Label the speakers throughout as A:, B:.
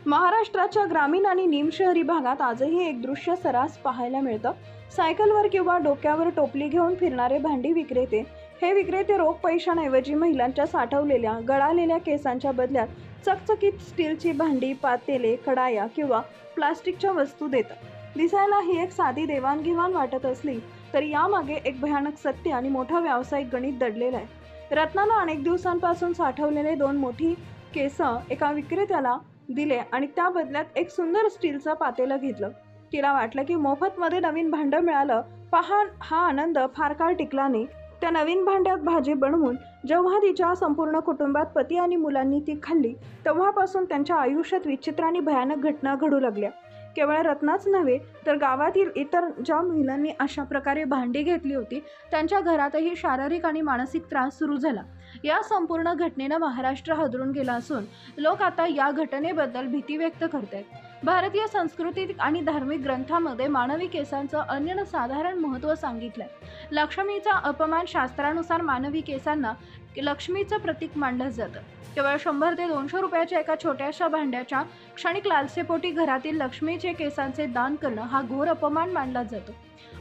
A: महाराष्ट्राच्या ग्रामीण आणि निमशहरी भागात आजही एक दृश्य सर्रास पाहायला मिळतं. सायकलवर किंवा डोक्यावर टोपली घेऊन फिरणारे भांडी विक्रेते. हे विक्रेते रोख पैशांऐवजी महिलांच्या साठवलेल्या गळालेल्या केसांच्या बदल्यात चकचकीत स्टीलची भांडी, पातेले, कढाया किंवा प्लास्टिकच्या वस्तू देतात. दिसायला ही एक साधी देवाणघेवाण वाटत असली तरी यामागे एक भयानक सत्य आणि मोठा व्यावसायिक गणित दडलेलं आहे. रत्नानं अनेक दिवसांपासून साठवलेले 2 मोठी केस एका विक्रेत्याला दिले आणि त्या बदल्यात एक सुंदर स्टीलचं पातेलं घेतलं. तिला वाटलं की मोफतमध्ये नवीन भांडं मिळालं. पहा, हा आनंद फार काळ टिकला नाही. त्या नवीन भांड्यात भाजी बनवून जेव्हा तिच्या संपूर्ण कुटुंबात पती आणि मुलांनी ती खाल्ली, तेव्हापासून त्यांच्या आयुष्यात विचित्र आणि भयानक घटना घडू लागल्या. केवळ रत्नाच नव्हे तर गावातील इतर ज्या महिलांनी अशा प्रकारे भांडी घेतली होती त्यांच्या घरातही शारीरिक आणि मानसिक त्रास सुरू झाला. या संपूर्ण घटनेनं महाराष्ट्र हादरून गेला असून लोक आता या घटनेबद्दल भीती व्यक्त करतात. भारतीय संस्कृतीत आणि धार्मिक ग्रंथामध्ये मानवी केसांचं अनन्यसाधारण महत्त्व सांगितलंय. लक्ष्मीचा अपमान शास्त्रानुसार मानवी केसांना लक्ष्मीचं प्रतीक मानलं जातं. केवळ 100 ते 200 रुपयाच्या एका छोट्याशा भांड्याच्या क्षणिक लालसेपोटी घरातील लक्ष्मीचे केसांचे दान करणं हा घोर अपमान मानला जातो.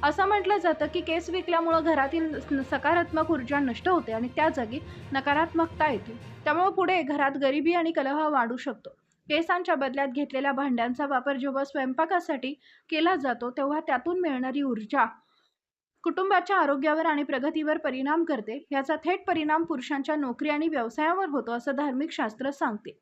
A: असं म्हटलं जातं की केस विकल्यामुळे घरातील सकारात्मक ऊर्जा नष्ट होते आणि त्या जागी नकारात्मकता येते. त्यामुळे पुढे घरात गरिबी आणि कलह वाढू शकतो. केसांच्या बदल्यात घेतलेल्या भांड्यांचा वापर जेव्हा स्वयंपाकासाठी केला जातो तेव्हा त्यातून मिळणारी ऊर्जा कुटुंबाच्या आरोग्यावर आणि प्रगतीवर परिणाम करते. याचा थेट परिणाम पुरुषांच्या नोकरी आणि व्यवसायावर होतो असं धार्मिक शास्त्र सांगते.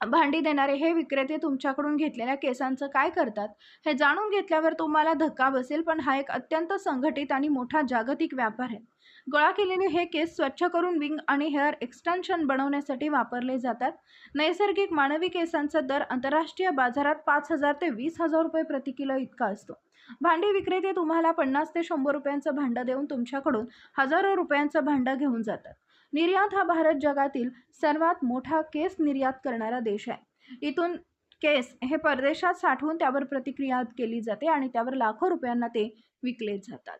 A: भांडी देणारे हे विक्रेते तुमच्याकडून घेतलेल्या केसांचं काय करतात हे जाणून घेतल्यावर तुम्हाला धक्का बसेल, पण हा एक अत्यंत संघटित आणि मोठा जागतिक व्यापार आहे. गोळा केलेले हे केस स्वच्छ करून विंग आणि हेअर एक्सटेन्शन बनवण्यासाठी वापरले जातात. नैसर्गिक मानवी केसांचा दर आंतरराष्ट्रीय बाजारात 5,000 ते 20,000 रुपये प्रति किलो इतका असतो. भांडी विक्रेते तुम्हाला 50 ते 100 रुपयांचं भांडं देऊन तुमच्याकडून हजारो रुपयांचं भांडं घेऊन जातात. निर्यात हा भारत जगातील सर्वात मोठा केस निर्यात करणारा देश आहे. इथून केस हे परदेशात साठवून त्यावर प्रक्रिया केली जाते आणि त्यावर लाखो रुपयांना ते विकले जातात.